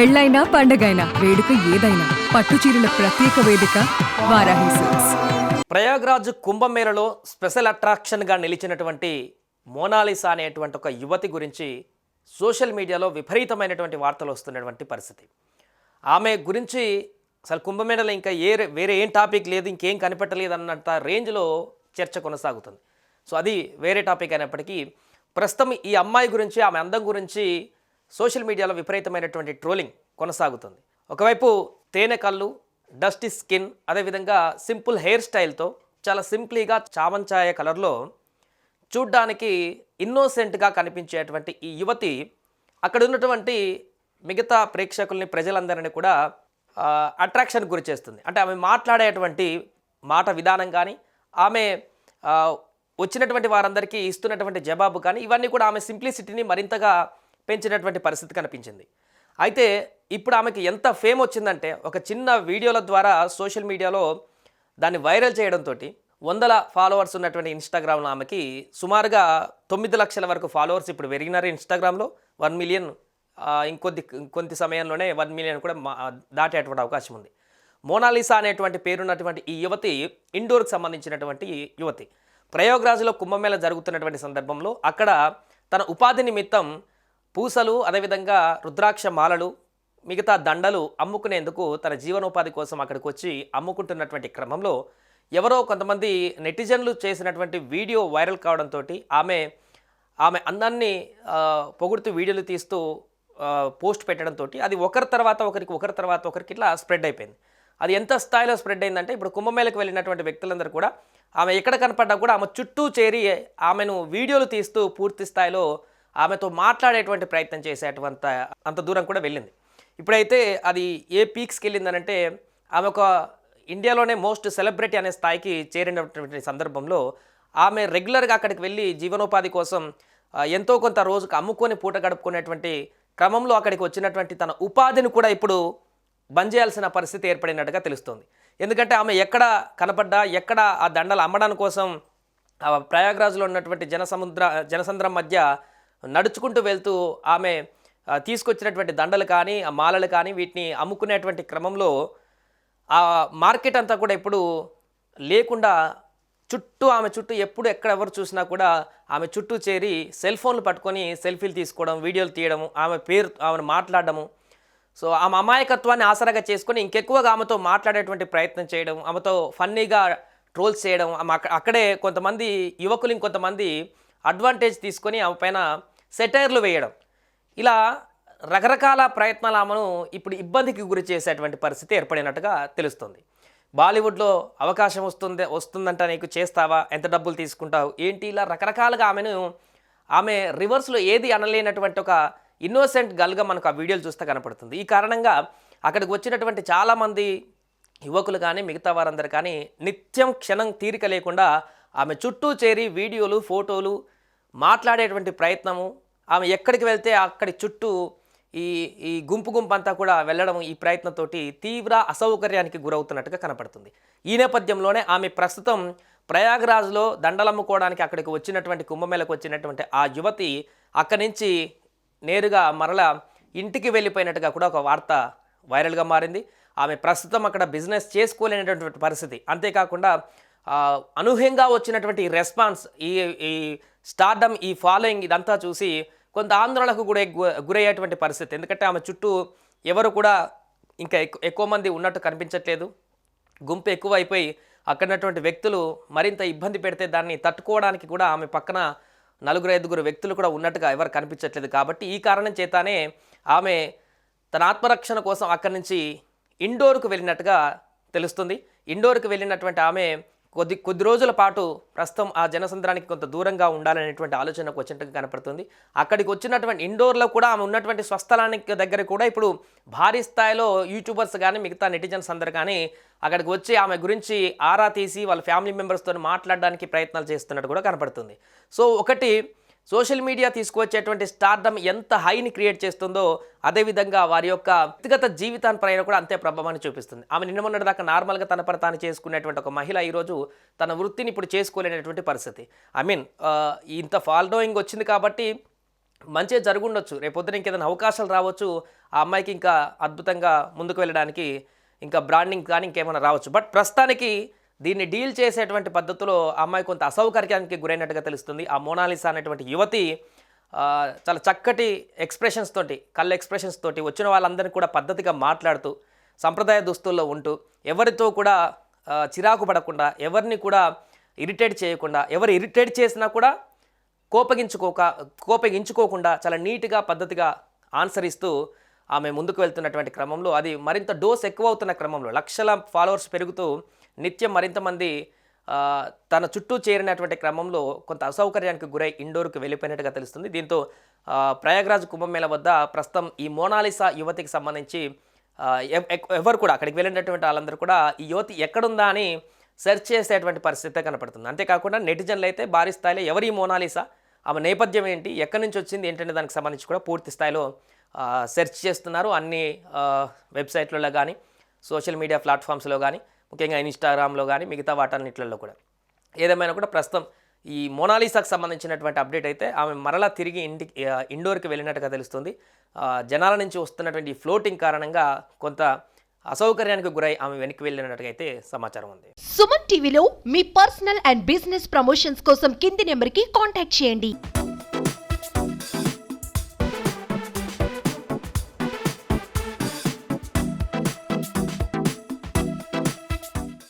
పెళ్ళైనా పండగైనా వేడుక ఏదైనా పట్టు చీరల ప్రత్యేక వేదిక వారాహి సిల్క్స్. ప్రయాగ్రాజ్ కుంభమేళలో స్పెషల్ అట్రాక్షన్గా నిలిచినటువంటి మోనాలిసా అనేటువంటి ఒక యువతి గురించి సోషల్ మీడియాలో విపరీతమైనటువంటి వార్తలు వస్తున్నటువంటి పరిస్థితి. ఆమె గురించి అసలు కుంభమేళలో ఇంకా వేరే ఏం టాపిక్ లేదు, ఇంకేం కనిపెట్టలేదు అన్నంత రేంజ్లో చర్చ కొనసాగుతుంది. సో అది వేరే టాపిక్ అయినప్పటికీ ప్రస్తుతం ఈ అమ్మాయి గురించి, ఆమె అందం గురించి సోషల్ మీడియాలో విపరీతమైనటువంటి ట్రోలింగ్ కొనసాగుతుంది. ఒకవైపు తేనె కళ్ళు, డస్టీ స్కిన్, అదేవిధంగా సింపుల్ హెయిర్ స్టైల్తో చాలా సింప్లీగా చామంచాయ కలర్లో చూడ్డానికి ఇన్నోసెంట్గా కనిపించేటువంటి ఈ యువతి అక్కడ ఉన్నటువంటి మిగతా ప్రేక్షకుల్ని, ప్రజలందరినీ కూడా అట్రాక్షన్ గురి చేస్తుంది. అంటే ఆమె మాట్లాడేటువంటి మాట విధానం కానీ, ఆమె వచ్చినటువంటి వారందరికీ ఇస్తున్నటువంటి జవాబు కానీ, ఇవన్నీ కూడా ఆమె సింప్లిసిటీని మరింతగా పెంచినటువంటి పరిస్థితి కనిపించింది. అయితే ఇప్పుడు ఆమెకి ఎంత ఫేమ్ వచ్చిందంటే ఒక చిన్న వీడియోల ద్వారా సోషల్ మీడియాలో దాన్ని వైరల్ చేయడంతో వందల ఫాలోవర్స్ ఉన్నటువంటి ఇన్స్టాగ్రామ్లో ఆమెకి సుమారుగా 9 లక్షల వరకు ఫాలోవర్స్ ఇప్పుడు పెరిగినారు. ఇన్స్టాగ్రామ్లో 1 మిలియన్, ఇంకొద్ది సమయంలోనే 1 మిలియన్ కూడా దాటేటువంటి అవకాశం ఉంది. మోనాలిసా అనేటువంటి పేరున్నటువంటి ఈ యువతి ఇండోర్కి సంబంధించినటువంటి యువతి. ప్రయాగ్రాజ్లో కుంభమేళ జరుగుతున్నటువంటి సందర్భంలో అక్కడ తన ఉపాధి నిమిత్తం పూసలు, అదేవిధంగా రుద్రాక్ష మాలలు, మిగతా దండలు అమ్ముకునేందుకు తన జీవనోపాధి కోసం అక్కడికి వచ్చి అమ్ముకుంటున్నటువంటి క్రమంలో ఎవరో కొంతమంది నెటిజన్లు చేసినటువంటి వీడియో వైరల్ కావడంతో ఆమె అందాన్ని పొగుడుతూ వీడియోలు తీస్తూ పోస్ట్ పెట్టడంతో అది ఒకరి తర్వాత ఒకరికి ఇట్లా స్ప్రెడ్ అయిపోయింది. అది ఎంత స్థాయిలో స్ప్రెడ్ అయిందంటే ఇప్పుడు కుంభమేళకు వెళ్ళినటువంటి వ్యక్తులందరూ కూడా ఆమె ఎక్కడ కనపడ్డా కూడా ఆమె చుట్టూ చేరి ఆమెను వీడియోలు తీస్తూ పూర్తి స్థాయిలో ఆమెతో మాట్లాడేటువంటి ప్రయత్నం చేసేటువంటి అంత దూరం కూడా వెళ్ళింది. ఇప్పుడైతే అది ఏ పీక్స్కి వెళ్ళిందనంటే ఆమె ఒక ఇండియాలోనే మోస్ట్ సెలబ్రిటీ అనే స్థాయికి చేరినటువంటి సందర్భంలో ఆమె రెగ్యులర్గా అక్కడికి వెళ్ళి జీవనోపాధి కోసం ఎంతో కొంత రోజుకు అమ్ముకొని పూట గడుపుకునేటువంటి క్రమంలో అక్కడికి వచ్చినటువంటి తన ఉపాధిని కూడా ఇప్పుడు బంద్ చేయాల్సిన పరిస్థితి ఏర్పడినట్టుగా తెలుస్తుంది. ఎందుకంటే ఆమె ఎక్కడ కనపడ్డా, ఎక్కడ ఆ దండలు అమ్మడానికి కోసం ప్రయాగ్రాజ్లో ఉన్నటువంటి జనసంద్రం మధ్య నడుచుకుంటూ వెళ్తూ ఆమె తీసుకొచ్చినటువంటి దండలు కానీ, ఆ మాలలు కానీ వీటిని అమ్ముకునేటువంటి క్రమంలో ఆ మార్కెట్ అంతా కూడా ఇప్పుడు లేకుండా ఆమె చుట్టూ ఎప్పుడు ఎవరు చూసినా కూడా ఆమె చుట్టూ చేరి సెల్ ఫోన్లు పట్టుకొని సెల్ఫీలు తీసుకోవడం, వీడియోలు తీయడము, ఆమెను మాట్లాడడము. సో ఆమె అమాయకత్వాన్ని ఆసరాగా చేసుకొని ఇంకెక్కువగా ఆమెతో మాట్లాడేటువంటి ప్రయత్నం చేయడం, ఆమెతో ఫన్నీగా ట్రోల్స్ చేయడం, అక్కడే కొంతమంది యువకులు ఇంకొంతమంది అడ్వాంటేజ్ తీసుకొని ఆమె పైన సెటైర్లు వేయడం, ఇలా రకరకాల ప్రయత్నాలు ఆమెను ఇప్పుడు ఇబ్బందికి గురి చేసేటువంటి పరిస్థితి ఏర్పడినట్టుగా తెలుస్తుంది. బాలీవుడ్లో అవకాశం వస్తుందంట, నీకు చేస్తావా, ఎంత డబ్బులు తీసుకుంటావు ఏంటి, ఇలా రకరకాలుగా ఆమె రివర్స్లో ఏది అనలేనటువంటి ఒక ఇన్నోసెంట్ గర్ల్గా మనకు ఆ వీడియోలు చూస్తే కనపడుతుంది. ఈ కారణంగా అక్కడికి వచ్చినటువంటి చాలామంది యువకులు కానీ, మిగతా వారందరూ కానీ నిత్యం క్షణం తీరిక లేకుండా ఆమె చుట్టూ చేరి వీడియోలు, ఫోటోలు, మాట్లాడేటువంటి ప్రయత్నము, ఆమె ఎక్కడికి వెళ్తే అక్కడి చుట్టూ ఈ గుంపు అంతా కూడా వెళ్ళడం, ఈ ప్రయత్నంతో తీవ్ర అసౌకర్యానికి గురవుతున్నట్టుగా కనపడుతుంది. ఈ నేపథ్యంలోనే ఆమె ప్రస్తుతం ప్రయాగ్రాజ్లో దండలమ్ముకోవడానికి అక్కడికి వచ్చినటువంటి కుంభమేళకు వచ్చినటువంటి ఆ యువతి అక్కడి నుంచి నేరుగా మరలా ఇంటికి వెళ్ళిపోయినట్టుగా కూడా ఒక వార్త వైరల్గా మారింది. ఆమె ప్రస్తుతం అక్కడ బిజినెస్ చేసుకోలేనటువంటి పరిస్థితి. అంతేకాకుండా అనూహ్యంగా వచ్చినటువంటి రెస్పాన్స్, ఈ స్టార్డమ్, ఈ ఫాలోయింగ్ ఇదంతా చూసి కొంత ఆందోళనకు కూడా గురయ్యేటువంటి పరిస్థితి. ఎందుకంటే ఆమె చుట్టూ ఎవరు కూడా ఇంకా ఎక్కువ మంది ఉన్నట్టు కనిపించట్లేదు. గుంపు ఎక్కువ అయిపోయి అక్కడున్నటువంటి వ్యక్తులు మరింత ఇబ్బంది పెడితే దాన్ని తట్టుకోవడానికి కూడా ఆమె పక్కన 4-5 వ్యక్తులు కూడా ఉన్నట్టుగా ఎవరు కనిపించట్లేదు. కాబట్టి ఈ కారణం చేతానే ఆమె తన ఆత్మరక్షణ కోసం అక్కడి నుంచి ఇండోర్కు వెళ్ళినట్టుగా తెలుస్తుంది. ఇండోర్కి వెళ్ళినటువంటి ఆమె కొద్ది రోజుల పాటు ప్రస్తుతం ఆ జనసంద్రానికి కొంత దూరంగా ఉండాలనేటువంటి ఆలోచనకు వచ్చినట్టుగా కనపడుతుంది. అక్కడికి వచ్చినటువంటి ఇండోర్లో కూడా ఆమె ఉన్నటువంటి స్వస్థలానికి దగ్గర కూడా ఇప్పుడు భారీ స్థాయిలో యూట్యూబర్స్ కానీ, మిగతా నెటిజన్స్ అందరు కానీ అక్కడికి వచ్చి ఆమె గురించి ఆరా తీసి వాళ్ళ ఫ్యామిలీ మెంబర్స్తో మాట్లాడడానికి ప్రయత్నాలు చేస్తున్నట్టు కూడా కనపడుతుంది. సో ఒకటి, సోషల్ మీడియా తీసుకువచ్చేటువంటి స్టార్డమ్ ఎంత హైని క్రియేట్ చేస్తుందో అదేవిధంగా వారి యొక్క వ్యక్తిగత జీవితానిపైన కూడా అంతే ప్రభావాన్ని చూపిస్తుంది. ఆమె నిన్న మొన్నటిదాకా నార్మల్గా తన పని తాను చేసుకునేటువంటి ఒక మహిళ ఈరోజు తన వృత్తిని ఇప్పుడు చేసుకోలేనటువంటి పరిస్థితి. ఇంత ఫాలోయింగ్ వచ్చింది కాబట్టి మంచిగా జరుగుండొచ్చు, రేపొద్దున ఇంకేదైనా అవకాశాలు రావచ్చు, ఆ అమ్మాయికి ఇంకా అద్భుతంగా ముందుకు వెళ్ళడానికి ఇంకా బ్రాండింగ్ కానీ ఇంకేమైనా రావచ్చు. బట్ ప్రస్తుతానికి దీన్ని డీల్ చేసేటువంటి పద్ధతిలో ఆ అమ్మాయి కొంత అసౌకర్యానికి గురైనట్టుగా తెలుస్తుంది. ఆ మోనాలిసా అనేటువంటి యువతి చాలా చక్కటి ఎక్స్ప్రెషన్స్ తోటి, కళ్ళ ఎక్స్ప్రెషన్స్ తోటి వచ్చిన వాళ్ళందరినీ కూడా పద్ధతిగా మాట్లాడుతూ, సంప్రదాయ దుస్తుల్లో ఉంటూ, ఎవరితో కూడా చిరాకు పడకుండా, ఎవరిని కూడా ఇరిటేట్ చేయకుండా, ఎవరు ఇరిటేట్ చేసినా కూడా కోపగించుకోకుండా చాలా నీట్గా పద్ధతిగా ఆన్సర్ ఇస్తూ ఆమె ముందుకు వెళ్తున్నటువంటి క్రమంలో, అది మరింత డోస్ ఎక్కువ అవుతున్న క్రమంలో, లక్షల ఫాలోవర్స్ పెరుగుతూ నిత్యం మరింత మంది తన చుట్టూ చేరినటువంటి క్రమంలో కొంత అసౌకర్యానికి గురై ఇండోర్కి వెళ్ళిపోయినట్టుగా తెలుస్తుంది. దీంతో ప్రయాగ్రాజ్ కుంభమేళ వద్ద ప్రస్తుతం ఈ మోనాలిసా యువతికి సంబంధించి ఎవరు కూడా అక్కడికి వెళ్ళినటువంటి వాళ్ళందరూ కూడా ఈ యువతి ఎక్కడుందా అని సెర్చ్ చేసేటువంటి పరిస్థితి కనపడుతుంది. అంతేకాకుండా నెటిజన్లు అయితే భారీ స్థాయిలో ఎవరి మోనాలిసా, ఆమె నేపథ్యం ఏంటి, ఎక్కడి నుంచి వచ్చింది ఏంటంటే దానికి సంబంధించి కూడా పూర్తి స్థాయిలో సెర్చ్ చేస్తున్నారు. అన్ని వెబ్సైట్లలో కానీ, సోషల్ మీడియా ప్లాట్ఫామ్స్లో కానీ, ముఖ్యంగా ఇన్స్టాగ్రామ్లో కానీ, మిగతా వాటన్నిట్లలో కూడా. ఏదేమైనా కూడా ప్రస్తుతం ఈ మోనాలిసాకు సంబంధించినటువంటి అప్డేట్ అయితే ఆమె మరలా తిరిగి ఇండోర్కి వెళ్ళినట్టుగా తెలుస్తుంది. జనాల నుంచి వస్తున్నటువంటి ఫ్లోటింగ్ కారణంగా కొంత అసౌకర్యానికి గురై ఆమె వెనక్కి వెళ్ళినట్టుగా అయితే సమాచారం ఉంది. సుమన్ టీవీలో మీ పర్సనల్ అండ్ బిజినెస్ ప్రమోషన్స్ కోసం కింది నెంబర్కి కాంటాక్ట్ చేయండి.